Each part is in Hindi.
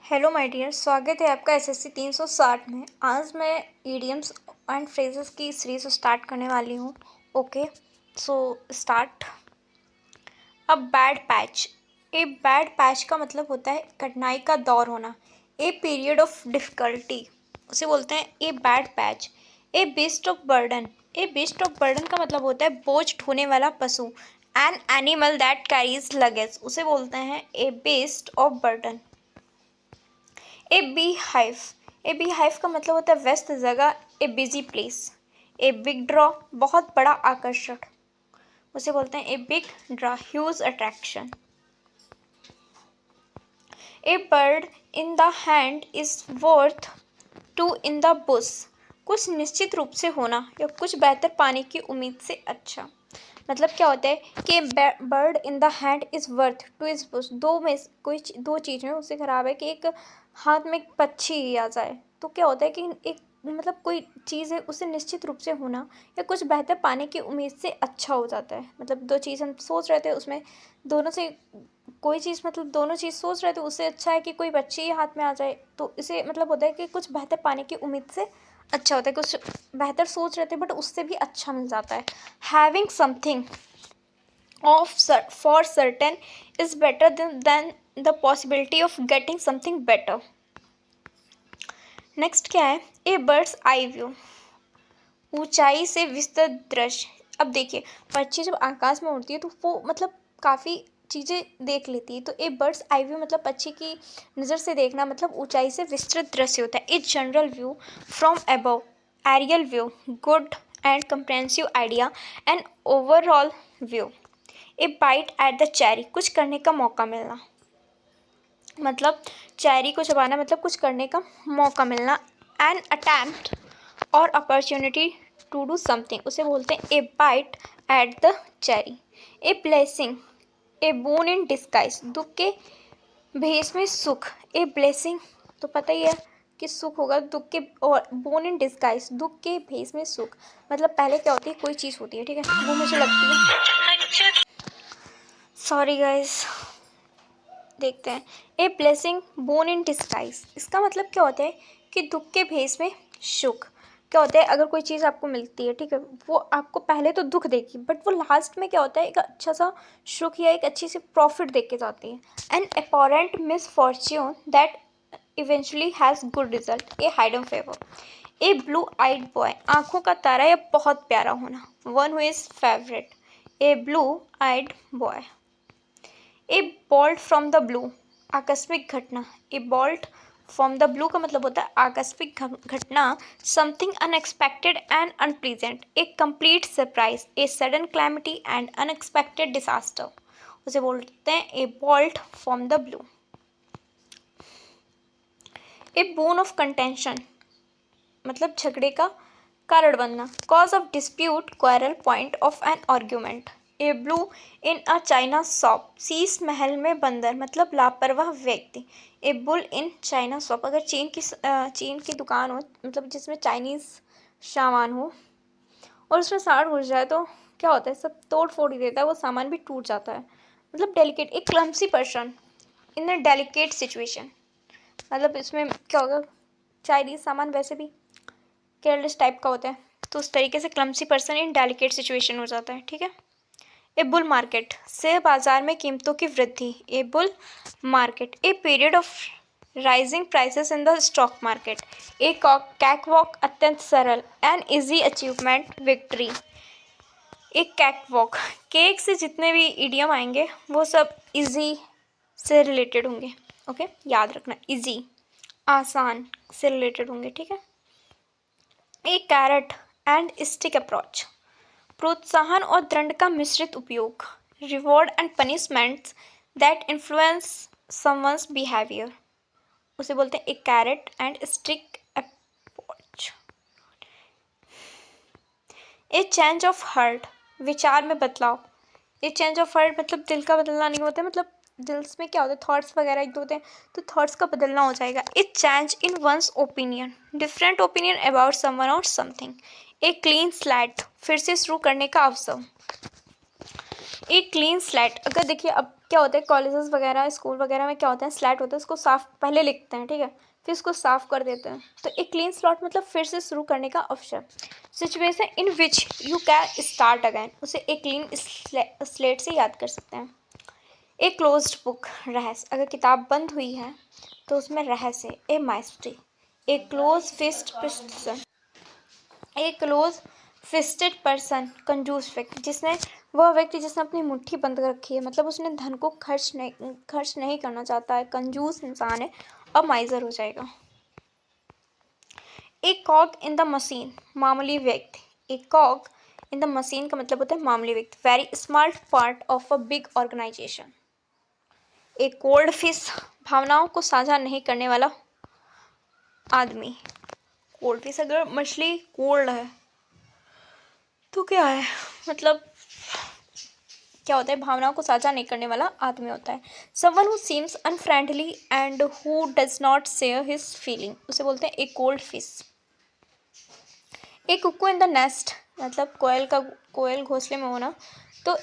हेलो माय डियर, स्वागत है आपका एसएससी 360 में। आज मैं इडियम्स एंड फ्रेजेस की सीरीज स्टार्ट करने वाली हूँ। Okay, so start. A bad patch. A bad patch का मतलब होता है कठिनाई का दौर होना। ए पीरियड ऑफ डिफ़िकल्टी, उसे बोलते हैं a bad patch. A beast of burden. A beast of burden का मतलब होता है बोझ ढोने वाला पशु। An animal that carries luggage, उसे बोलते हैं a beast of burden. A bee hive. A bee hive का मतलब होता है व्यस्त जगह, a busy place. A big draw, बहुत बड़ा आकर्षण, उसे बोलते हैं a big draw, huge attraction. A bird in the hand is worth two in the bush. कुछ निश्चित रूप से होना या कुछ बेहतर पाने की उम्मीद से अच्छा। मतलब क्या होता है कि bird in the hand is worth two is Bush. दो में कोई दो चीज़ में उससे खराब है कि एक हाथ में एक पक्षी आ जाए, तो क्या होता है कि एक मतलब कोई चीज़ है उसे निश्चित रूप से होना या कुछ बेहतर पाने की उम्मीद से अच्छा हो जाता है। मतलब दो चीज़ हम सोच रहे थे उसमें दोनों से कोई चीज़, मतलब दोनों चीज़ सोच रहे थे उससे अच्छा है कि कोई बच्ची हाथ में आ जाए, तो इसे मतलब होता है कि कुछ बेहतर पाने की उम्मीद से अच्छा होता है। कुछ बेहतर सोच रहे थे बट उससे भी अच्छा मिल जाता है। Having something of for certain is better than the possibility of getting something better. Next क्या है, ए बर्ड्स आई व्यू। ऊंचाई से विस्तृत दृश्य। अब देखिए, पक्षी जब आकाश में उड़ती है तो वो मतलब काफ़ी चीज़ें देख लेती है। तो ए बर्ड्स आई व्यू मतलब पक्षी की नज़र से देखना, मतलब ऊंचाई से विस्तृत दृश्य होता है। A general view from above, aerial view, good and comprehensive idea and overall view. A bite at the cherry, कुछ करने का मौका मिलना, मतलब चेरी को चबाना मतलब कुछ करने का मौका मिलना। एन अटेम्प्ट और अपॉर्चुनिटी टू डू समथिंग, उसे बोलते हैं ए bite at the cherry. A blessing, A bone in disguise, दुख के भेष में सुख। ए ब्लेसिंग तो पता ही है कि सुख होगा, दुख के, और बोन इन डिस्गाइज, दुख के भेष में सुख। मतलब पहले क्या होती है, कोई चीज़ होती है, ठीक है, वो मुझे लगती है, सॉरी गाइस, देखते हैं। A blessing bone in disguise, इसका मतलब क्या होता है कि दुख के भेष में सुख। क्या होता है, अगर कोई चीज़ आपको मिलती है, ठीक है, वो आपको पहले तो दुख देगी बट वो लास्ट में क्या होता है, एक अच्छा सा सुख या एक अच्छी सी प्रॉफिट दे के जाती है। An apparent misfortune that eventually has good result, a hidden favour. A blue eyed boy, आंखों का तारा या बहुत प्यारा होना, one who is favourite. A blue eyed boy. A bolt from the blue, आकस्मिक घटना। A bolt from the blue का मतलब होता है आकस्मिक घटना, something unexpected and unpleasant, a complete surprise, a sudden calamity and unexpected disaster, उसे बोलते हैं a bolt from the blue. A bone of contention, मतलब झगड़े का कारण बनना, cause of dispute, quarrel, point of an argument. A blue in a China shop, Sheesh Mahal में बंदर, मतलब लापरवाह व्यक्ति। ए बुल इन चाइना शॉप, अगर चीन की दुकान हो, मतलब जिसमें चाइनीज़ सामान हो और उसमें सांड घुस जाए तो क्या होता है, सब तोड़ फोड़ ही देता है, वो सामान भी टूट जाता है। मतलब डेलिकेट, एक clumsy person in a delicate situation, मतलब इसमें क्या होगा, चाइनीज़ सामान वैसे भी केयरलेस टाइप का होता है, तो उस तरीके से clumsy person in delicate situation हो जाता है, ठीक है। ए बुल मार्केट, शेयर बाजार में कीमतों की वृद्धि, a bull market. A period of rising prices in the stock market. A cake walk, अत्यंत सरल, an easy achievement, victory. A cake walk, cake से जितने भी इडियम आएंगे वो सब इजी से रिलेटेड होंगे, ओके, याद रखना, इजी, आसान से रिलेटेड होंगे, ठीक है। A carrot and stick approach, प्रोत्साहन और दंड का मिश्रित उपयोग, reward and punishments that influence someone's behaviour, उसे बोलते हैं a carrot and stick approach. A change of heart, विचार में बदलाव। ए चेंज ऑफ हार्ट मतलब दिल का बदलना नहीं होता है, मतलब दिल में क्या होता है, थॉट्स वगैरह एक दो होते हैं, तो थॉट्स का बदलना हो जाएगा। ए change in once opinion, different opinion about someone और समथिंग। ए क्लीन स्लैट, फिर से शुरू करने का अवसर। एक क्लीन स्लेट, अगर देखिए अब क्या होता है कॉलेजेस वगैरह स्कूल वगैरह में क्या होता है, स्लेट होता है उसको साफ पहले लिखते हैं, ठीक है, फिर उसको साफ कर देते हैं। तो एक क्लीन स्लॉट मतलब फिर से शुरू करने का अवसर, situation in which you can start again, उसे एक क्लीन स्लेट से याद कर सकते हैं। एक क्लोज्ड बुक, रहस्य, अगर किताब बंद हुई है तो उसमें रहस्य, ए माइस्ट्री। एक क्लोज फिस्ट पर्सन, एक क्लोज फिस्टेड पर्सन, कंजूस व्यक्ति, जिसने वह व्यक्ति जिसने अपनी मुट्ठी बंद कर रखी है, मतलब उसने धन को खर्च नहीं करना चाहता है, कंजूस इंसान है, अब माइजर हो जाएगा। एक कॉग इन द मशीन, मामूली व्यक्ति। एक कॉग इन द मशीन का मतलब होता है मामूली व्यक्ति, very small part of a big organization. एक कोल्ड फिश, भावनाओं को साझा नहीं करने वाला आदमी। कोल्ड फिश, अगर मछली कोल्ड है तो क्या है, मतलब क्या होता है, भावनाओं को साझा नहीं करने वाला आदमी होता है। Someone who seems unfriendly and who does not share his feeling, उसे बोलते हैं एक कोल्ड फिश। एक कुक्कू इन द नेस्ट, मतलब कोयल घोंसले में होना, तो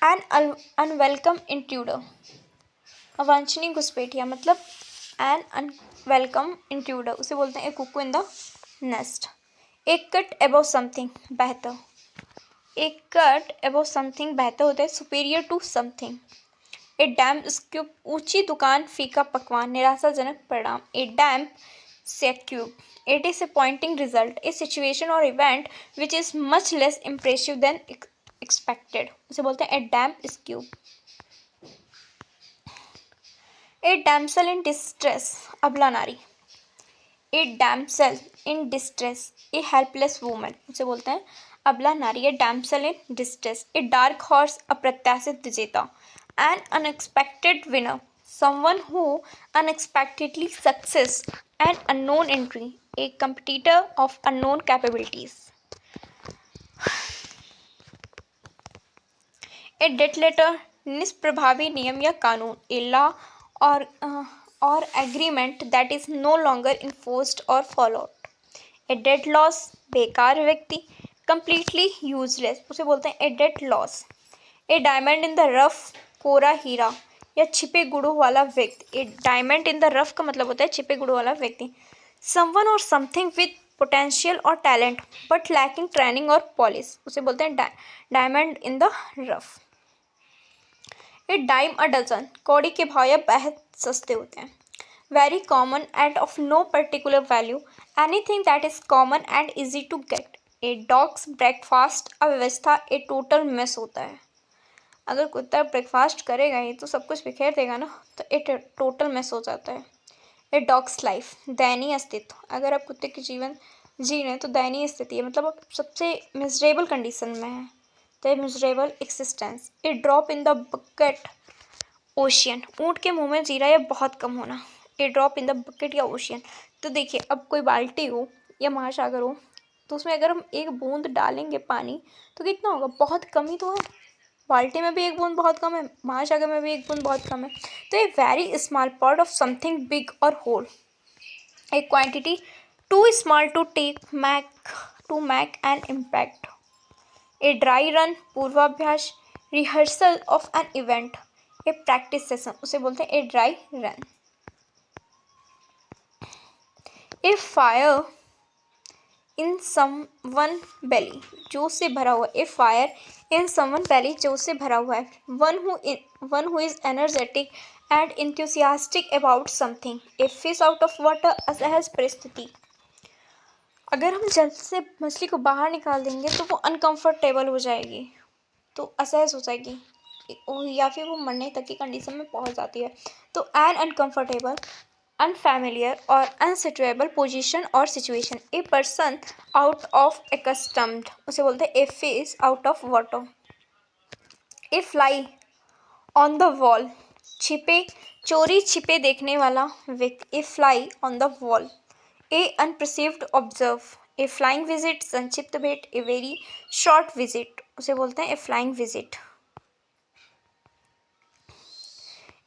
एन अनवेलकम इंट्रूडर, अवांछनीय घुसपैठिया, मतलब एन अनवेलकम इंट्रूडर, उसे बोलते हैं एक कुक्कू इन द नेस्ट। एक कट अबव समथिंग, बेहतर, एक कट अबव समथिंग बेहतर होता है, superior to something. A damp squib, ऊंची दुकान फीका पकवान, निराशाजनक परिणाम। A damp squib, a disappointing result, a situation और event which is much less impressive than expected, उसे बोलते हैं a damp squib. A damsel in distress, अबला नारी। A damsel in distress, a helpless woman, उसे बोलते हैं अबला नारी। A damsel in distress. A dark horse, अप्रत्याशित विजेता। An unexpected winner, someone who unexpectedly success. An unknown entry, a competitor of unknown capabilities. A dead letter, निष्प्रभावी नियम या कानून। ए लॉ और agreement that is no longer enforced और फॉलोड। ए डेट लॉस, बेकार व्यक्ति, कंप्लीटली यूजलेस, उसे बोलते हैं a dead loss. A diamond in the rough, कोरा हीरा या छिपे गुड़ों वाला व्यक्ति। ए डायमंड इन द रफ का मतलब होता है छिपे गुड़ों वाला व्यक्ति। समवन और समथिंग विद पोटेंशियल और टैलेंट बट लैकिंग ट्रेनिंग और पॉलिश, उसे बोलते हैं diamond in the rough. A dime a dozen, कौड़ी के भाव या बेहद सस्ते होते हैं। Very common and of no particular value, anything that is common and easy to get. A dog's breakfast, अव्यवस्था, ए टोटल मिस होता है, अगर कुत्ता ब्रेकफास्ट करेगा ही तो सब कुछ बिखेर देगा ना, तो ए टोटल मिस हो जाता है। ए डॉग्स लाइफ, दयनीय अस्तित्व, अगर आप कुत्ते की जीवन जी रहे हैं तो दयनीय स्थिति है, मतलब आप सबसे मिजरेबल कंडीशन में है, तो ए miserable existence. A drop in the bucket ocean, ऊँट के मुंह में जीरा या बहुत कम होना। ए ड्रॉप इन द बकेट या ओशियन, तो देखिए अब कोई बाल्टी हो या महासागर हो तो उसमें अगर हम एक बूंद डालेंगे पानी तो कितना होगा, बहुत कम ही तो है। बाल्टी में भी एक बूंद बहुत कम है, महासागर में भी एक बूंद बहुत कम है। तो a very small part of something big और whole, a quantity too small to make an impact. A dry run, पूर्वाभ्यास, rehearsal of an event, a practice session, उसे बोलते हैं a dry run. A fire in someone belly, जोश से भरा हुआ। ए फायर इन समवन बेली, जोश से भरा हुआ है। One who is energetic and enthusiastic about something. A fish out of water, असहज परिस्थिति, अगर हम जल से मछली को बाहर निकाल देंगे तो वो अनकंफर्टेबल हो जाएगी, तो असहज हो जाएगी या फिर वो मरने तक की कंडीशन में पहुंच जाती है। तो एन अनकंफर्टेबल, अनफैमिलियर और अनसिचुएबल पोजीशन और situation. A person out of एक्स्टम्ड, उसे बोलते हैं a fish out of water. A fly on the wall, चोरी छिपे देखने वाला व्यक्ति। A fly on the wall. An unperceived observe, a flying visit, संक्षिप्त भेंट। ए वेरी शॉर्ट विजिट, उसे बोलते हैं a flying visit.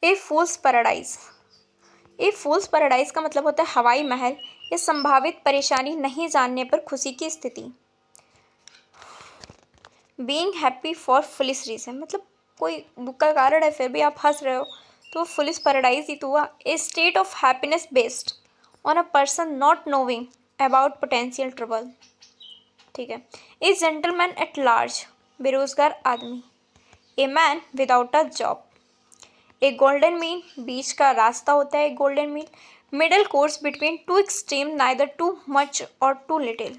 A fool's paradise, a fool's paradise का मतलब होता है हवाई महल या संभावित परेशानी नहीं जानने पर खुशी की स्थिति। Being happy for foolish reason, मतलब कोई दुख का कारण है फिर भी आप हंस रहे हो, तो फुलिश पैराडाइज ही तो हुआ। A state of happiness based on a person not knowing about potential trouble. ठीक है। ए जेंटलमैन एट लार्ज, बेरोजगार आदमी। A man without a job. A golden mean, बीच का रास्ता होता है golden mean. Middle course between two extreme, neither too much और too little.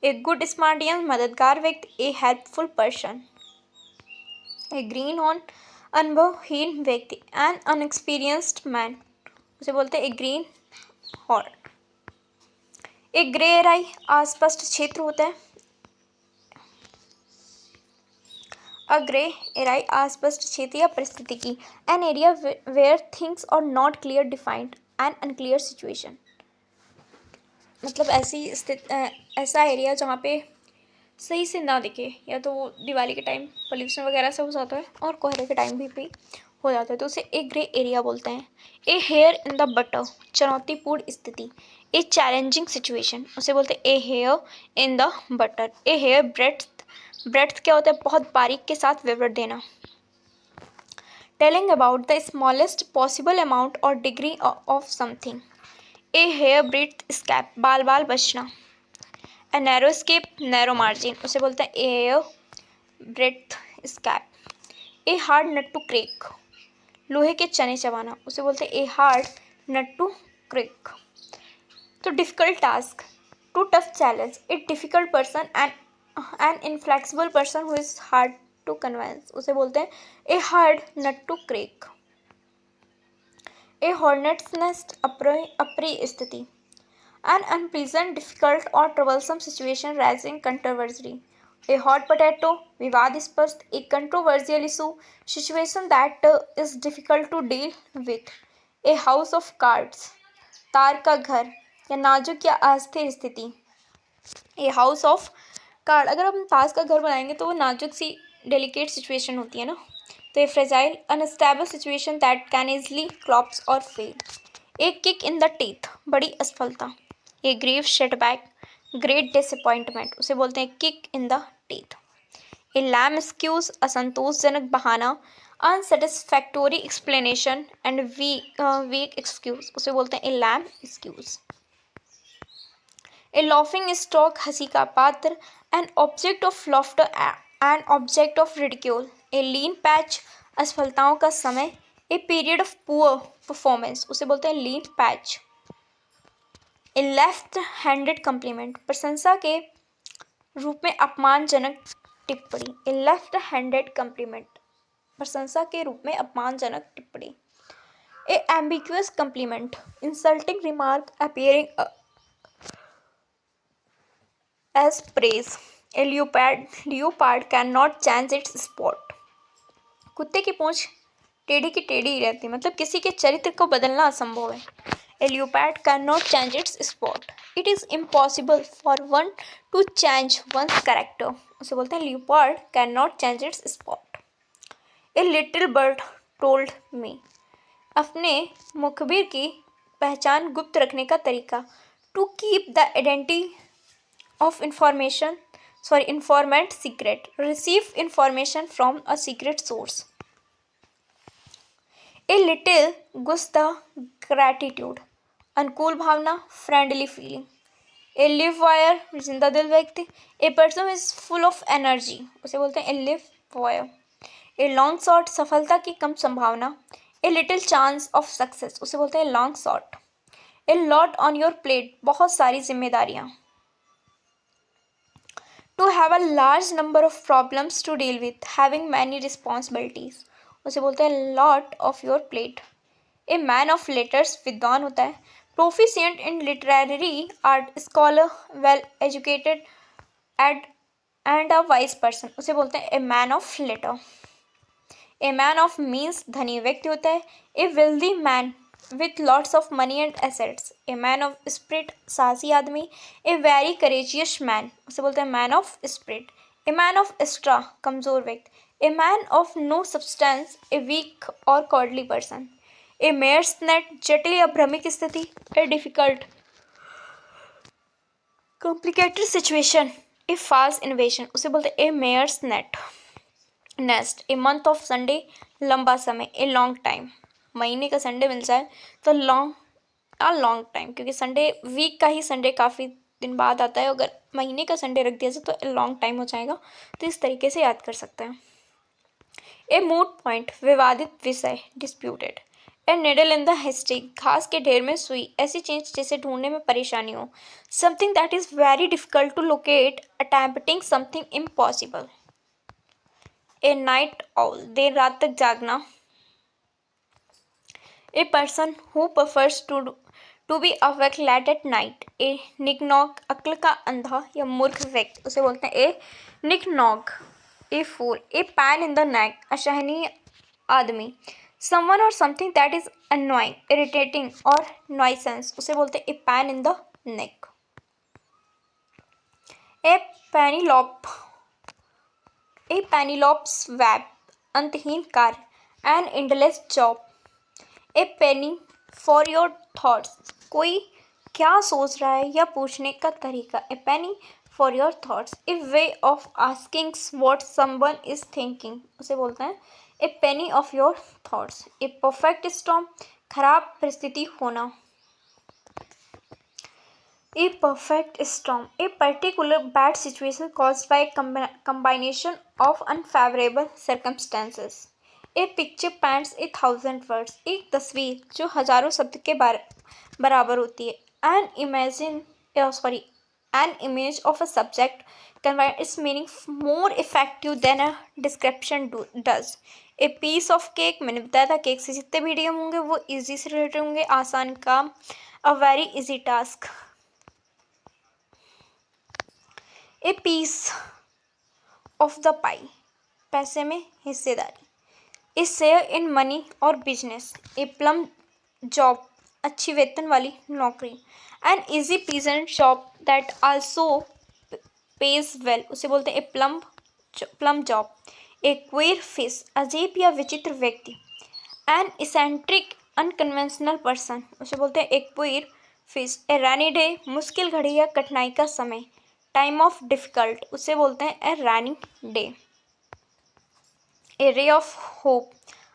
A good Samaritan, मददगार व्यक्ति। A helpful person. A greenhorn, अनुभवहीन व्यक्ति। एन अनएक्सपीरियंस्ड मैन, उसे बोलते हैं ए ग्रीन हॉर्न। ए ग्रे एराई, अस्पष्ट क्षेत्र होता है। अ ग्रे एराई, अस्पष्ट क्षेत्र या परिस्थिति की। An area where things are not clear defined, an unclear situation. मतलब ऐसा एरिया जहाँ पे सही से ना दिखे, या तो वो दिवाली के टाइम पोल्यूशन वगैरह से हो जाता है और कोहरे के टाइम भी हो जाता है, तो उसे ए ग्रे एरिया बोलते हैं। A hair in the butter, चुनौतीपूर्ण स्थिति। ए चैलेंजिंग सिचुएशन, उसे बोलते हैं a hair in the butter. A hair breadth, breadth क्या होता है, बहुत बारीक के साथ विवरण देना। Telling about the smallest possible amount और degree of something. A hair breadth escape, बाल बाल बचना। A narrow escape, narrow margin, उसे बोलते हैं a hair breadth escape. A hard nut to crack, लोहे के चने चबाना, उसे बोलते हैं a hard nut to crack. तो difficult task, too tough challenge. A difficult person an inflexible person who is hard to convince, उसे बोलते हैं a hard nut to crack. A hornet's nest, अप्रिय स्थिति। एन अनप्लीजेंट, डिफिकल्ट और troublesome situation raising controversy. A hot potato, विवादास्पद। A controversial issue, situation that is difficult to deal with. A house of cards, तार का घर या नाजुक या अस्थिर स्थिति। ए हाउस ऑफ कार्ड, अगर हम ताश का घर बनाएंगे तो वो नाजुक सी डेलिकेट सिचुएशन होती है ना। तो a fragile, unstable situation that can easily collapse और fail. A kick in the teeth, बड़ी असफलता। A grave setback, great disappointment, उसे बोलते हैं kick in the teeth. A lame excuse, असंतोषजनक बहाना। Unsatisfactory explanation and weak excuse, उसे बोलते हैं a lame excuse. A laughing stock, हंसी का पात्र। An object of laughter and object of ridicule. A lean patch, असफलताओं का समय। ए पीरियड ऑफ पुअर परफॉर्मेंस, उसे बोलते हैं लीन पैच। ए लेफ्ट हैंडेड कम्प्लीमेंट, प्रशंसा के रूप में अपमानजनक टिप्पणी। ए लेफ्ट हैंडेड कम्प्लीमेंट, प्रशंसा के रूप में अपमानजनक टिप्पणी। An ambiguous compliment, insulting remark appearing as praise. A leopard cannot change its spot. कुत्ते की पूंछ टेढ़ी की टेढ़ी ही रहती है, मतलब किसी के चरित्र को बदलना असंभव है। A leopard cannot change its spot. It is impossible for one to change one's character. उसे बोलते हैं leopard cannot change its spot. A little bird told me. अपने मुखबिर की पहचान गुप्त रखने का तरीका। To keep the identity of informant secret. Receive information from a secret source. A little गुस्सा, gratitude, अनुकूल भावना, friendly feeling. A live wire, जिंदा दिल व्यक्ति. A person is full of energy, उसे बोलते हैं a live wire. A long shot, सफलता की कम संभावना. A little chance of success, उसे बोलते हैं long shot. A lot on your plate, बहुत सारी जिम्मेदारियां. To have a large number of problems to deal with, having many responsibilities, उसे बोलते हैं lot of your plate. A man of letters, विद्वान होता है. Proficient in literary art, scholar, well educated and a wise person, उसे बोलते हैं a man of letter. A man of means, धनी व्यक्ति होता है. A wealthy man with lots of money and assets. A man of spirit, साहसी आदमी. A very courageous man, उसे बोलते हैं man of spirit. A man of extra, कमजोर व्यक्ति. A man of no substance, a weak or cowardly person. A mare's net, जटिल या भ्रमिक स्थिति. A difficult, complicated situation. A false invasion, उसे बोलते हैं a mare's net. Nest, a month of Sunday, लंबा समय, ए लॉन्ग टाइम, महीने का संडे मिल जाए तो लॉन्ग टाइम, क्योंकि संडे वीक का ही संडे काफ़ी दिन बाद आता है, अगर महीने का संडे रख दिया जाए तो ए लॉन्ग टाइम हो जाएगा। तो इस तरीके से याद कर सकते हैं। ए मूट पॉइंट, विवादित विषय, disputed. A needle in the haystack, घास के ढेर में सुई, ऐसी चीज जिसे ढूंढने में परेशानी हो। Something that is very difficult to locate, attempting something impossible. A night owl, देर रात तक जागना। A person who prefers to be awake late at night. A निकनॉग, अक्ल का अंधा या मूर्ख व्यक्ति, उसे बोलते हैं ए निकनॉग। ए फूल, ए पैन इन द नेक, असहनीय आदमी। समवन और something that is annoying, irritating और नॉइसेंस, उसे बोलते हैं a pain in the neck. A Penelope, a Penelope's web, अंतहीन कार्य, एन एंडलेस जॉब। ए पेनी फॉर योर थॉट्स, कोई क्या सोच रहा है या पूछने का तरीका। A Penney for your thoughts, a way of asking what someone is thinking, उसे बोलते हैं a penny of your thoughts. A perfect storm, खराब परिस्थिति होना। A perfect storm, a particular bad situation caused by a combination of unfavorable circumstances. A picture paints 1,000 words, एक तस्वीर जो हजारों शब्द के बराबर होती है। An image of a subject conveys its meaning more effective than a description does. A piece of cake, मैंने बताया था केक से जितने भी idiom होंगे वो easy से रिलेटेड होंगे, आसान काम। A very easy task. A piece of the pie, पैसे में हिस्सेदारी। ए शेयर इन मनी और बिजनेस। ए प्लम जॉब, अच्छी वेतन वाली नौकरी। An easy pleasant job that also pays well, उसे बोलते हैं a plum job. A queer fish, अजीब या विचित्र व्यक्ति। एन इसेंट्रिक अनकन्वेंशनल पर्सन, उसे बोलते हैं ए क्वेर फिश। ए रैनी डे, मुश्किल घड़ी या कठिनाई का समय। टाइम ऑफ डिफिकल्ट, उसे बोलते हैं ए रैनी day. A ray of hope,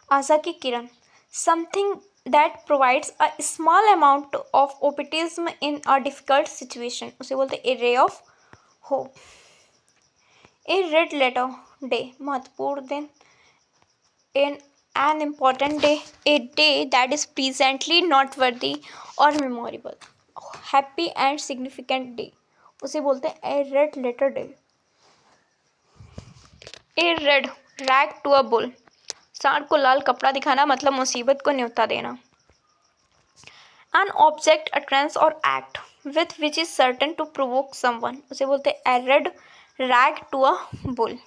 आशा की किरण। Something that provides a small amount of optimism in a difficult situation, उसे बोलते हैं a ray of hope. A red letter day, महत्वपूर्ण दिन। In an important day, a day that is presently not worthy और memorable. Happy and significant day, उसे बोलते हैं a red letter day. A red rag to a bull, सांड को लाल कपड़ा दिखाना मतलब मुसीबत को न्योता देना। एन ऑब्जेक्ट, अट्रेंस और act with which is certain to provoke someone, उसे बोलते हैं a red rag to a bull.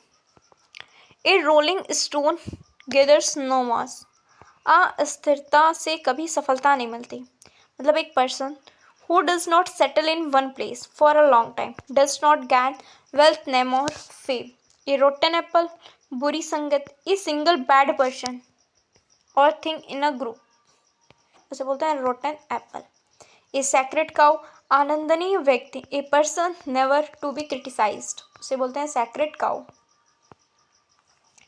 A rolling stone gathers no moss, अस्थिरता से कभी सफलता नहीं मिलती, मतलब एक person who does not settle in one place for a long time does not gain wealth, name or fame. A rotten apple, बुरी संगत, a single bad person or thing in a group, उसे बोलते हैं rotten apple. A sacred cow, आनंदनीय व्यक्ति, a person never to be criticized, उसे बोलते हैं sacred cow.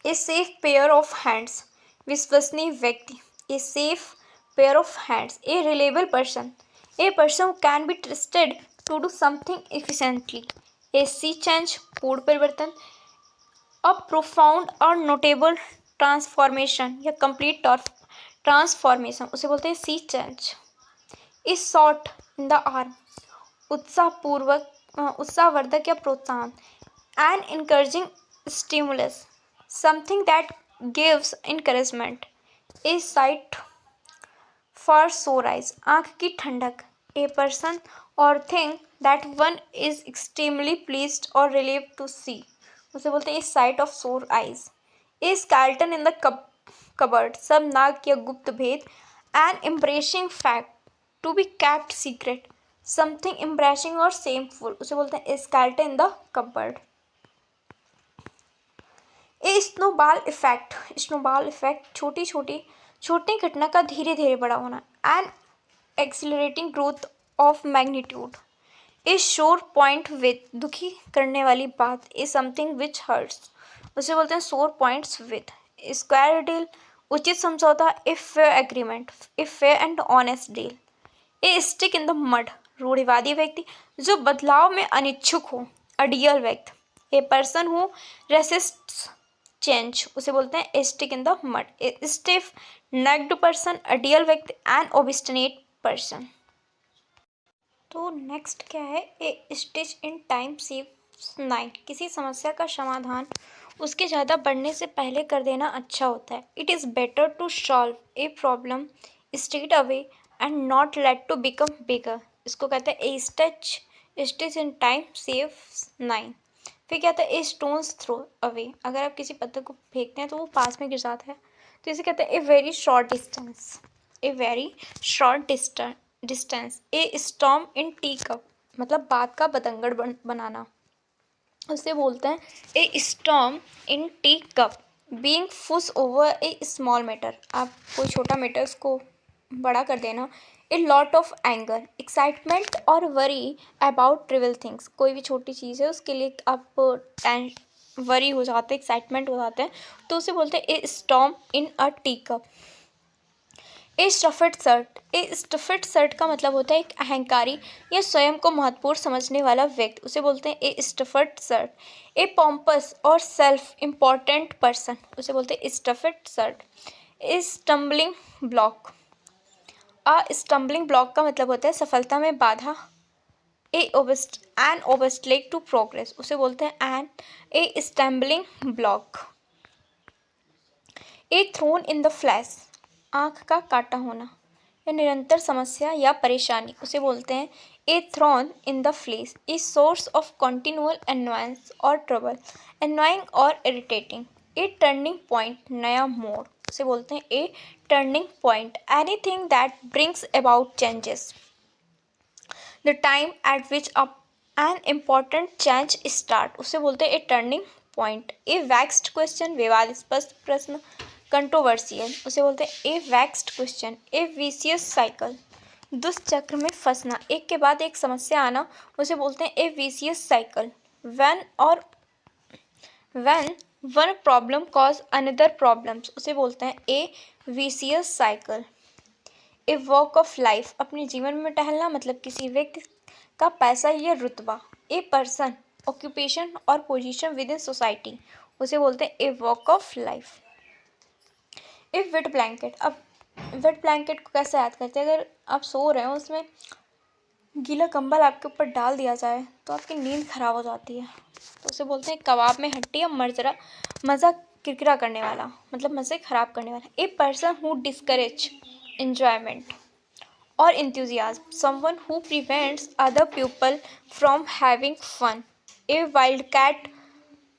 A safe pair of hands, विश्वसनीय व्यक्ति, a safe pair of hands. A reliable person, a person who can be trusted to do something efficiently. A sea change, पूर्ण परिवर्तन। A profound और notable transformation या complete transformation, उसे बोलते हैं sea change. A shot in the arm, उत्साहवर्धक या प्रोत्साहन। An encouraging stimulus, something that gives encouragement. A sight for sore eyes, आँख की ठंडक। A person or thing that one is extremely pleased or relieved to see, उसे बोलते हैं sight of sore eyes. A skeleton in the cupboard, सब नाग या गुप्त भेद। An embarrassing fact, to be kept secret, something embarrassing or shameful, उसे बोलते हैं skeleton in the cupboard. A snowball effect, छोटी घटना का धीरे धीरे बड़ा होना। An accelerating growth of magnitude. A sore point with, दुखी करने वाली बात। ए समथिंग विच हर्ट्स, उसे बोलते हैं सोर पॉइंट्स विद। स्क्वायर डील, उचित समझौता, a fair agreement, a fair and honest deal. A stick in the mud, रूढ़िवादी व्यक्ति जो बदलाव में अनिच्छुक हो। अडियल व्यक्ति, a person who resists change, उसे बोलते हैं a stick in the mud. A stiff necked person, अडियल व्यक्ति, एन ओबिस्टिनेट पर्सन। तो नेक्स्ट क्या है, a stitch in time saves nine. किसी समस्या का समाधान उसके ज़्यादा बढ़ने से पहले कर देना अच्छा होता है। It is better to solve a problem straight away and not late to become bigger. इसको कहते हैं a stitch in time saves nine. फिर क्या आता है, ए स्टोन्स थ्रो अवे। अगर आप किसी पत्थर को फेंकते हैं तो वो पास में गिर जाता है, तो इसे कहते हैं ए वेरी शॉर्ट डिस्टेंस। ए वेरी शॉर्ट डिस्टेंस। ए स्टॉर्म इन टी कप, मतलब बात का बतंगड़ बनाना, उसे बोलते हैं a storm in tea cup. Being फुस ओवर ए स्मॉल मैटर, आप कोई छोटा मैटर उसको बड़ा कर देना। A lot of anger, excitement और वरी अबाउट ट्रिवियल थिंग्स। कोई भी छोटी चीज़ है उसके लिए आप वरी हो जाते हैं, एक्साइटमेंट हो जाते हैं, तो उसे बोलते हैं a storm in a teacup. A stuffed shirt, a stuffed shirt का मतलब होता है एक अहंकारी या स्वयं को महत्वपूर्ण समझने वाला व्यक्ति, उसे बोलते हैं a stuffed shirt. A pompous और सेल्फ इम्पॉर्टेंट पर्सन, उसे बोलते हैं stuffed shirt. A stumbling block, stumbling block का मतलब होता है सफलता में बाधा। एन ओबस्टेकल टू प्रोग्रेस, उसे बोलते हैं a stumbling block. A thorn in the flesh, आँख का काटा होना या निरंतर समस्या या परेशानी, उसे बोलते हैं a thorn in the flesh. A source of continual annoyance और ट्रबल, एनवाइंग और इरिटेटिंग। ए टर्निंग पॉइंट, नया मोड़, उसे बोलते हैं a turning point. Anything that brings about changes, the time at which an important change start, उसे बोलते हैं a turning point. A vexed question, विवादास्पद प्रश्न, कंट्रोवर्सियल, उसे बोलते हैं a vexed question. A vicious cycle, दुष्चक्र में फंसना, एक के बाद एक समस्या आना, उसे बोलते हैं a vicious cycle. When one problem cause another problems, उसे बोलते हैं a vicious cycle. A walk of life, अपने जीवन में टहलना, मतलब किसी व्यक्ति का पैसा या रुतबा। ए पर्सन, ऑक्यूपेशन और पोजीशन विद इन सोसाइटी, उसे बोलते हैं ए walk of life. A wait blanket, अब वेट ब्लैंकेट को कैसे याद करते हैं, अगर आप सो रहे हो उसमें गीला कंबल आपके ऊपर डाल दिया जाए तो आपकी नींद खराब हो जाती है, तो उसे बोलते हैं कबाब में हड्डी या मज़ा किरकिरा करने वाला, मतलब मज़े खराब करने वाला। ए person who discourage enjoyment or enthusiasm, someone who prevents other people from having fun। A wildcat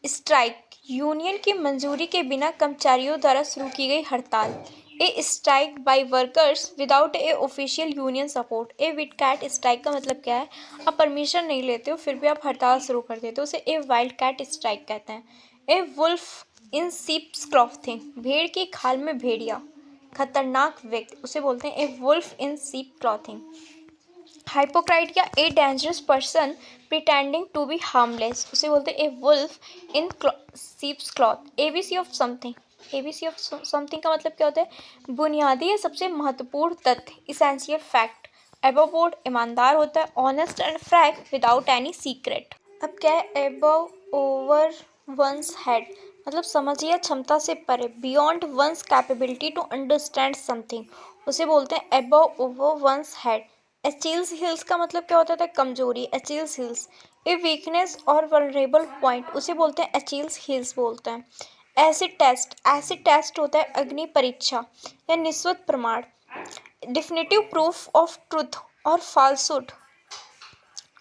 strike, union की मंजूरी के बिना कर्मचारियों द्वारा शुरू की गई हड़ताल। A strike by workers without a official union support. A wildcat strike का मतलब क्या है, आप परमिशन नहीं लेते हो फिर भी आप हड़ताल शुरू कर देते हो, उसे ए वाइल्ड कैट स्ट्राइक कहते हैं। ए वुल्फ इन सीप्स क्लॉथिंग, भेड़ की खाल में भेड़िया, खतरनाक व्यक्ति, उसे बोलते हैं ए वुल्फ इन सीप क्लॉथिंग। हाइपोक्राइट या a dangerous person pretending to be harmless, उसे बोलते हैं a wolf in sheep's cloth. ABC of something, ABC of something का मतलब क्या होता है, बुनियादी या सबसे महत्वपूर्ण तथ्य, इसेंशियल फैक्ट। एबव बोर्ड, ईमानदार होता है, honest and Frank without any secret. अब क्या है, एबव ओवर वंस हेड, मतलब समझिए क्षमता से परे, beyond one's capability to understand something, उसे बोलते हैं above over one's head. Achilles heels का मतलब क्या होता है, कमजोरी, एचील्स हील्स। ए वीकनेस और वल्नरेबल पॉइंट, उसे बोलते हैं एचील्स हील्स बोलते हैं। एसिड टेस्ट होता है अग्नि परीक्षा या निश्चित प्रमाण। डिफिनेटिव प्रूफ ऑफ ट्रुथ और फाल्सुड,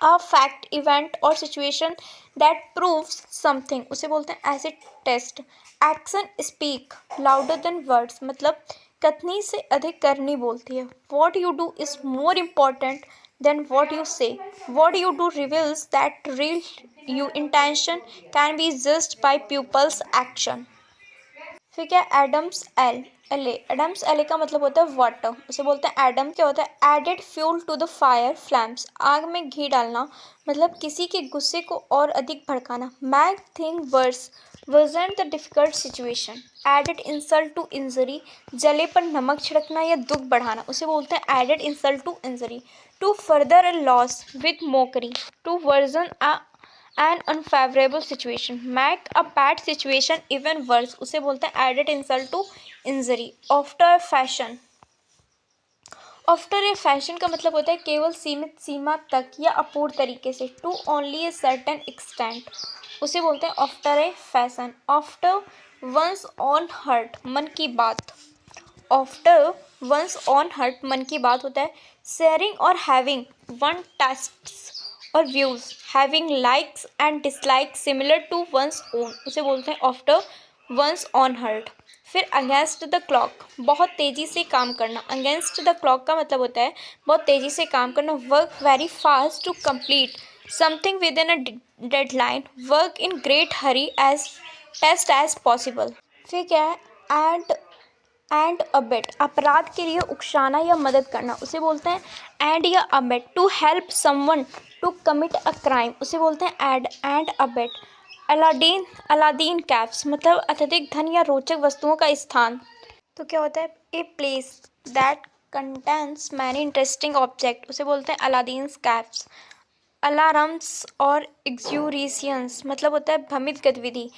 अ फैक्ट, इवेंट और सिचुएशन दैट प्रूव्स समथिंग, उसे बोलते हैं acid test. Action speak louder than words, मतलब कथनी से अधिक करनी बोलती है। What you do is more important than what you say. What you do reveals that real you intention can be judged by people's action. फिर क्या, एडम्स एल, एले, एडम्स एले का मतलब होता है वाटर, उसे बोलते हैं एडम। क्या होता है? Added fuel to the fire flames, आग में घी डालना, मतलब किसी के गुस्से को और अधिक भड़काना। Make thing worse version the difficult situation, added insult to injury, जले पर नमक छिड़कना या दुख बढ़ाना, उसे बोलते हैं added insult to injury. To further a loss with mockery, to worsen an unfavorable situation, make a bad situation even worse, उसे बोलते हैं added insult to injury। after fashion, after a fashion का मतलब होता है केवल सीमित सीमा तक या अपूर्ण तरीके से। To only a certain extent, उसे बोलते हैं after a fashion. After one's own heart, मन की बात, आफ्टर वंस ऑन हर्ट मन की बात होता है। शेयरिंग और हैविंग वन टेस्ट्स और views, having likes and dislikes similar to one's own, उसे बोलते हैं आफ्टर वंस ऑन हर्ट। फिर अगेंस्ट द क्लॉक, बहुत तेज़ी से काम करना। अगेंस्ट द क्लॉक का मतलब होता है बहुत तेज़ी से काम करना। Work very fast to complete something within a deadline, work in great hurry as fast as possible. फिर क्या है? एंड अबेट, अपराध के लिए उकसाना या मदद करना, उसे बोलते हैं एंड या abet. To help someone to commit a crime, उसे बोलते हैं एंड अबेट। अलादीन, अलादीन कैप्स, मतलब अत्यधिक धन या रोचक वस्तुओं का स्थान। तो क्या होता है? A place that contains many interesting object, उसे बोलते हैं अलादीन कैप्स। अलार्म्स और एक्सूरियंस मतलब होता है भ्रमित गतिविधि,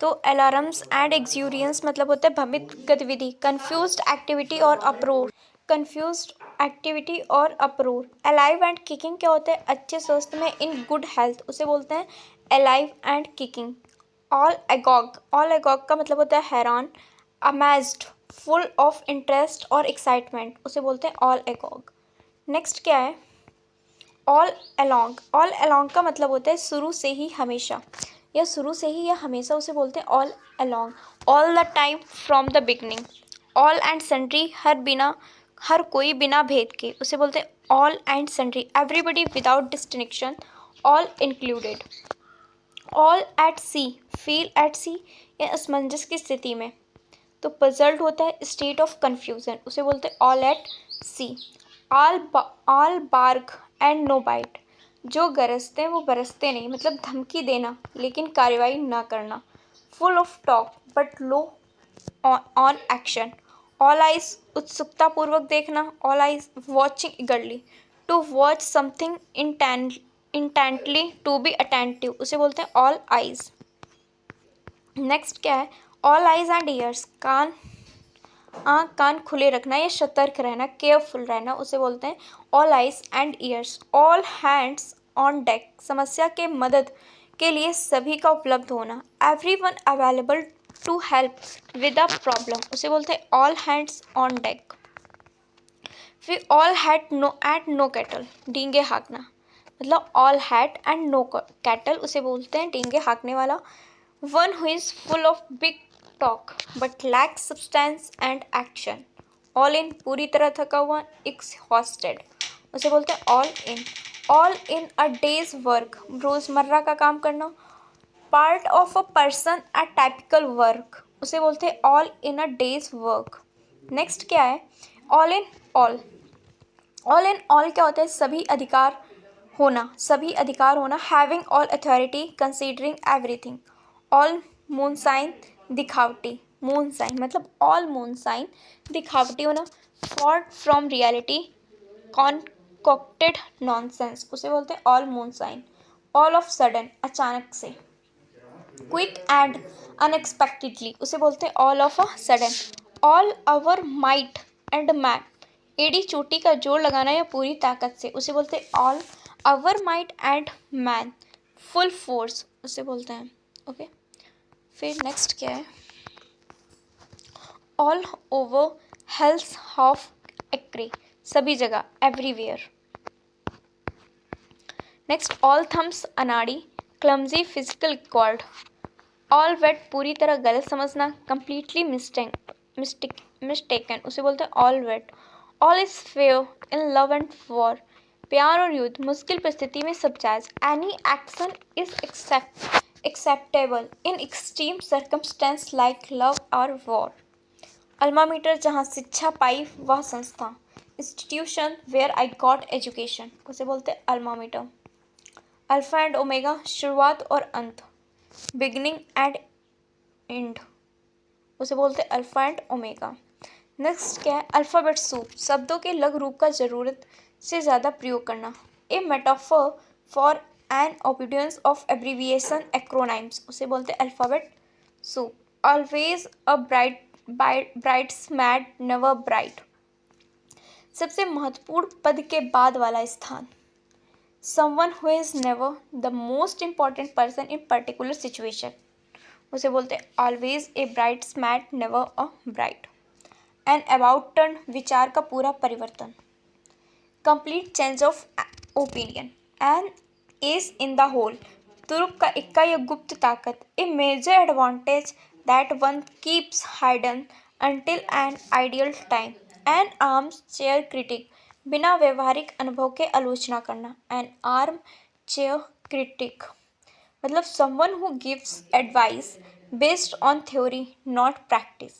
तो अलार्म्स एंड एक्सूरियंस मतलब होता है भ्रमित गतिविधि। कंफ्यूज्ड एक्टिविटी और अप्रोर, कंफ्यूज्ड एक्टिविटी और अप्रोर। अलाइव एंड किकिंग क्या होता है? अच्छे स्वास्थ्य में, इन गुड हेल्थ, उसे बोलते हैं अलाइव एंड किकिंग। ऑल एगॉग का मतलब होता है हैरान। अमेज्ड, फुल ऑफ इंटरेस्ट और एक्साइटमेंट, उसे बोलते हैं ऑल एगॉग। नेक्स्ट क्या है? ऑल अलोंग का मतलब होता है शुरू से ही, हमेशा, या शुरू से ही या हमेशा, उसे बोलते हैं all along. All the time, from the beginning. All and sundry, हर कोई बिना भेद के, उसे बोलते हैं all and sundry. Everybody without distinction, all included. All at sea, feel at sea, या असमंजस की स्थिति में। तो पजल्ड होता है स्टेट ऑफ कन्फ्यूजन, उसे बोलते हैं all at sea. All bark and no bite, जो गरजते हैं वो बरसते नहीं, मतलब धमकी देना लेकिन कार्रवाई ना करना। Full of talk but low on action. All eyes, उत्सुकतापूर्वक देखना। All eyes watching eagerly, to watch something intently, to be attentive, उसे बोलते हैं ऑल आइज। नेक्स्ट क्या है? ऑल आइज एंड ईयर्स, आँख कान खुले रखना या सतर्क रहना, केयरफुल रहना, उसे बोलते हैं all eyes and ears. All hands on deck, समस्या के मदद के लिए सभी का उपलब्ध होना। Every one available to help with a problem, उसे बोलते हैं ऑल हैंड्स ऑन डेक। फिर all hat no at no cattle, डींगे हाँकना, मतलब all hat and no cattle, उसे बोलते हैं डींगे हाँकने वाला। One who is full of big talk but lack substance and action. All in, पूरी तरह थका हुआ, एक्सहॉस्टेड, उसे बोलते हैं all in. All in a day's work, रोजमर्रा का काम करना। Part of a person a typical work, उसे बोलते हैं all in a day's work. Next क्या है? All in all, all in all क्या होता है? सभी अधिकार होना, सभी अधिकार होना। Having all authority, considering everything. All moonshine, दिखावटी, मून साइन मतलब ऑल मून साइन, दिखावटी होना। For from reality, concocted nonsense, उसे बोलते हैं all moonshine. All of sudden, अचानक से। क्विक एंड अनएक्सपेक्टेडली, उसे बोलते हैं all of a sudden. All our might and main, एड़ी चोटी का जोर लगाना या पूरी ताकत से, उसे बोलते हैं all our might and main. Full force, उसे बोलते हैं। ओके, फिर नेक्स्ट क्या है? All over, hell's half acre, सभी जगह, एवरीवेयर। नेक्स्ट ऑल थम्स, अनाड़ी, clumsy, physical record. All wet, पूरी तरह गलत समझना, कंप्लीटली मिस्टेकन, उसे बोलते हैं all wet. All is fair in love and war, प्यार और युद्ध, मुश्किल परिस्थिति में सब जायज। Any action is acceptable in extreme circumstances like love और वॉर। अल्मा मीटर जहाँ शिक्षा पाई वह संस्था, institution where I got education, उसे बोलते हैं alma mater. Alpha and omega, शुरुआत और अंत, बिगिनिंग एंड एंड, उसे बोलते हैं अल्फा एंड ओमेगा। नेक्स्ट क्या है, अल्फ़ाबेट सूप, शब्दों के लघु रूप का ज़रूरत से ज़्यादा प्रयोग करना। A metaphor for an abundance of abbreviation acronyms, उसे बोलते हैं alphabet soup. Always a bridesmaid never bride, सबसे महत्वपूर्ण पद के बाद वाला स्थान। Someone who is never the most important person in particular situation, उसे बोलते हैं always a bridesmaid never a bride. An about turn, विचार का पूरा परिवर्तन। Complete change of opinion. An ace in the hole, तुरुप का इक्का या गुप्त ताकत। A major advantage that one keeps hidden until an ideal time. An arms chair critic, बिना व्यवहारिक अनुभव के आलोचना करना। एन आर्म चेयर क्रिटिक मतलब someone who gives advice based on theory not practice,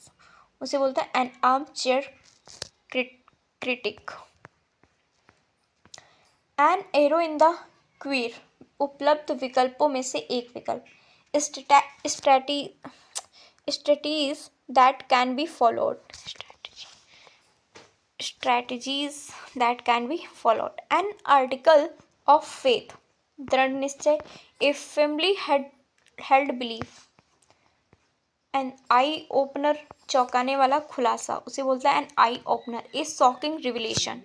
उसे बोलते हैं an arm chair critic. An arrow in the quiver, उपलब्ध विकल्पों में से एक विकल्प। Strategies that can be followed, strategies that can be followed. An article of faith, दृढ़ निश्चय। ए family held belief. An eye opener, चौंकाने वाला खुलासा, उसे बोलता है an eye opener. A shocking revelation.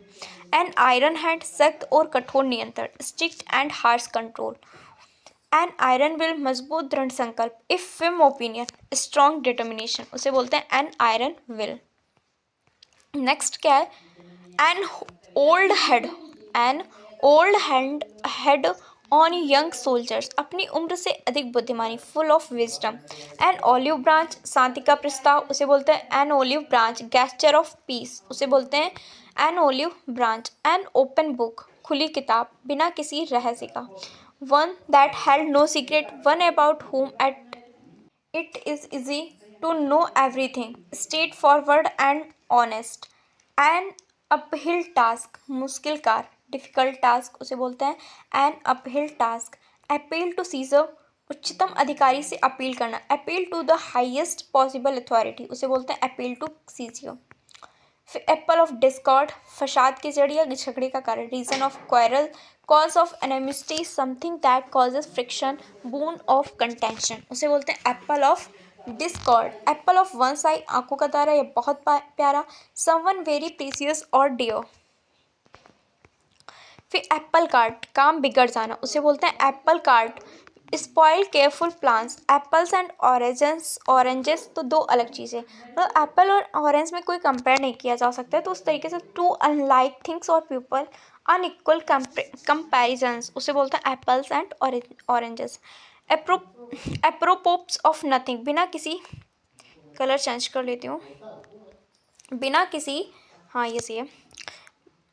An iron hand, सख्त और कठोर नियंत्रण। Strict and harsh control. An iron will, मजबूत दृढ़ संकल्प। A firm opinion, strong determination, उसे बोलते हैं एन आयरन विल। नेक्स्ट क्या है, an old head, an old head on young shoulders, अपनी उम्र से अधिक बुद्धिमानी, full of wisdom. An olive branch, शांति का प्रस्ताव, उसे बोलते हैं an olive branch. Gesture of peace, उसे बोलते हैं an olive branch. An open book, खुली किताब, बिना किसी रहस्य का। One that held no secret, one about whom at it is easy to know everything, straight forward and honest. An uphill task, मुश्किल कार, डिफिकल्ट टास्क, उसे बोलते हैं an uphill task. Appeal to Caesar, उच्चतम अधिकारी से अपील करना। Appeal to the highest possible authority, उसे बोलते हैं appeal to Caesar. Apple of discord, फसाद की जड़ या झगड़े का कारण। Reason of quarrel, cause of animosity, something that causes friction, bone of contention, उसे बोलते हैं apple of discord. Apple of one side, आंखों का तारा या बहुत प्यारा। समवन वेरी प्रीसियस और डियर। फिर एप्पल कार्ट, काम बिगड़ जाना, उसे बोलते हैं apple cart. Spoil careful plants. Apples and oranges तो दो अलग चीज़ें, मतलब एप्पल और ऑरेंज में कोई कंपेयर नहीं किया जा सकता है, तो उस तरीके से टू अनलाइक थिंग्स और पीपल अनइक्वल कंपैरिजंस, उसे बोलते हैं apples and oranges. Apropos of nothing, बिना किसी, कलर चेंज कर लेती हूँ, बिना किसी, हाँ ये सही है,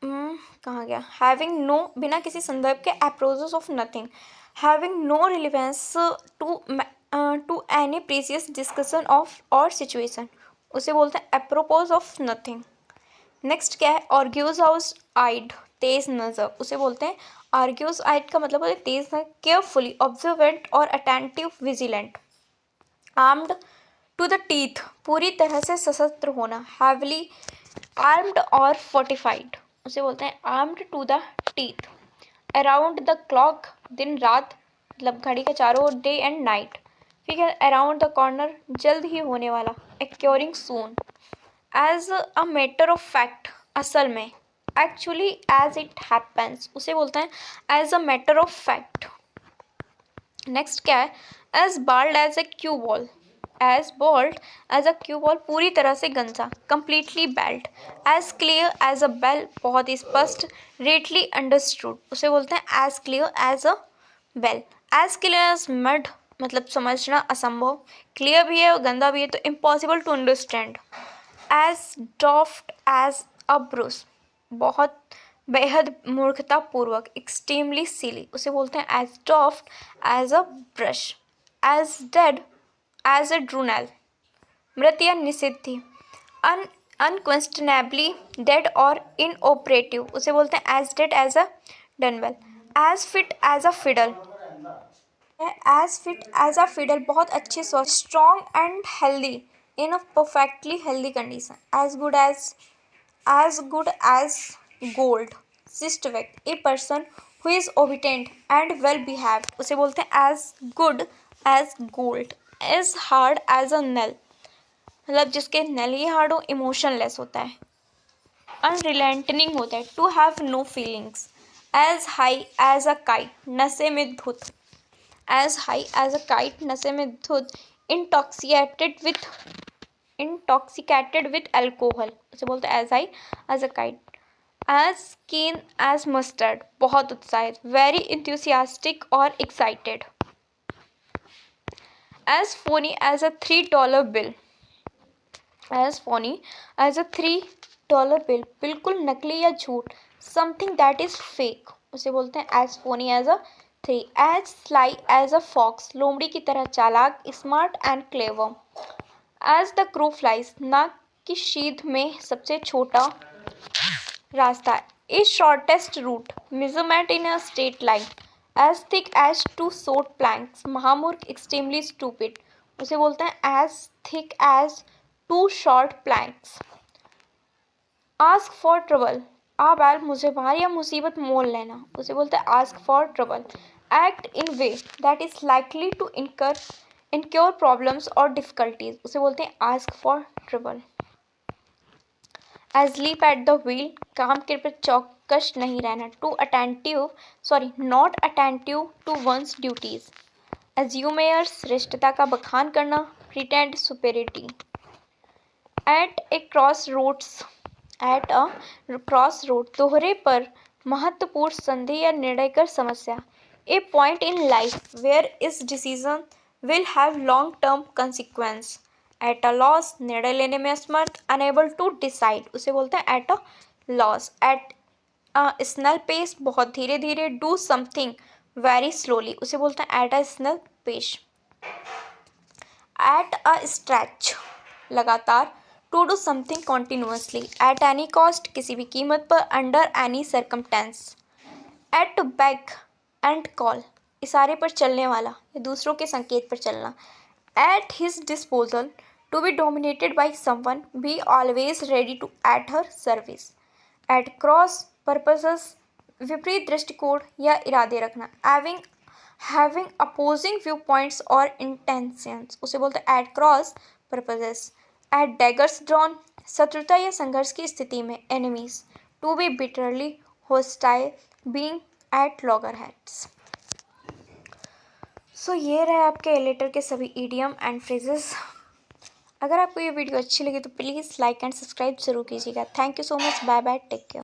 कहाँ गया, हैविंग नो, बिना किसी संदर्भ के। Apropos of nothing, having no relevance to any precious discussion of और सिचुएशन, उसे बोलते हैं एप्रोपोज ऑफ नथिंग। नेक्स्ट क्या है, ऑर्ग्यूज हाउस आइड, तेज नज़र, उसे बोलते हैं आर्ग्यूज आइड का मतलब होता है तेज नज़र। केयरफुली ऑब्जर्वेंट और attentive vigilant. Armed to the teeth, पूरी तरह से सशस्त्र होना। हैवली आर्म्ड और फोर्टिफाइड, उसे बोलते हैं armed to the teeth. Around the clock, दिन रात, मतलब घड़ी के चारों ओर, डे एंड नाइट। ठीक है, अराउंड द कॉर्नर, जल्द ही होने वाला। Occurring soon. As a matter of fact, असल में। एक्चुअली एज इट हैपन्स, उसे बोलते हैं as a matter of fact. Next क्या है, as bald as a cue ball, as bald as a cue ball, पूरी तरह से गंजा, completely bald. As clear as a bell, बहुत ही स्पष्ट, रेटली अंडरस्टूड, उसे बोलते हैं as clear as a bell. As clear as mud, मतलब समझना असंभव, क्लियर भी है और गंदा भी है, तो impossible to understand. As daft as a brush, बहुत बेहद मूर्खतापूर्वक, एक्सट्रीमली सिली, उसे बोलते हैं as daft as a brush. As dead as a doornail, मृत या निषिद्ध थी। अन अनक्वेश्चनेबली डेड और इनऑपरेटिव, उसे बोलते हैं as dead as a doornail. As fit as a fiddle, as fit as a fiddle, बहुत अच्छे स्वस्थ, strong and healthy, in a perfectly healthy condition, as good as gold. शिष्ट व्यक्ति, a person who is obedient and well behave, उसे बोलते हैं as good as gold. As hard as a nail, मतलब जिसके नेल ही हार्ड हो, इमोशनलेस होता है, अनरिलेंटनिंग होता है, to have no feelings. As high as a kite, नशे में धुत, as high as a kite, नशे में धुत। इंटॉक्सिकेटेड विथ एल्कोहल, उसे बोलते हैं as high as a kite. As keen as mustard, बहुत उत्साहित, वेरी इंथ्यूसियास्टिक और excited. As phony as a $3 bill, as phony as a $3 bill, बिल्कुल नकली या झूठ, समथिंग दैट इज फेक, उसे बोलते हैं as phony as a three. As sly as a fox, लोमड़ी की तरह चालाक, smart and clever. As the crow flies, नाक की शीध में सबसे छोटा रास्ता, is shortest route, measurement in a straight line. As thick as two short planks, महामूर्ख, एक्सट्रीमली स्टूपिड, उसे बोलते हैं as thick as two short planks. Ask for trouble, आ बैल मुझे मार या मुसीबत मोल लेना, उसे बोलते हैं ask for trouble. Act in way that is likely to incur problems और डिफिकल्टीज, उसे बोलते हैं ask for trouble. Asleep at the wheel, काम के प्रति चौकस नहीं रहना, not attentive to one's duties. Assume airs, श्रेष्ठता का बखान करना, pretend superiority. At a cross roads, at a cross road, दोहरे पर महत्वपूर्ण संधि या निर्णयकर समस्या। A point in life where is decision will have long term consequence. Eight a loss, निर्णय लेने में असमर्थ, अनेबल टू डिसाइड, उसे बोलते हैं at a loss. At snail pace, बहुत धीरे धीरे। डू समथिंग वेरी स्लोली, उसे बोलते हैं at a snail pace. At a stretch, लगातार। To do something continuously. At any cost, किसी भी कीमत पर। Under any circumstance. At beck and call, इशारे पर चलने वाला या दूसरों के संकेत पर चलना। At his disposal, to be dominated by someone, be always ready to at her service. At cross purposes, विपरीत दृष्टिकोण या इरादे रखना। हैविंग अपोजिंग व्यू पॉइंट्स और इंटेंशंस, उसे बोलते हैं at cross purposes. At daggers drawn, शत्रुता या संघर्ष की स्थिति में। Enemies, to be bitterly hostile, being at loggerheads. सो ये रहे आपके लेटर के सभी ईडियम एंड फ्रेजेस। अगर आपको ये वीडियो अच्छी लगी तो प्लीज़ लाइक एंड सब्सक्राइब जरूर कीजिएगा। Thank you so much, bye bye, take care.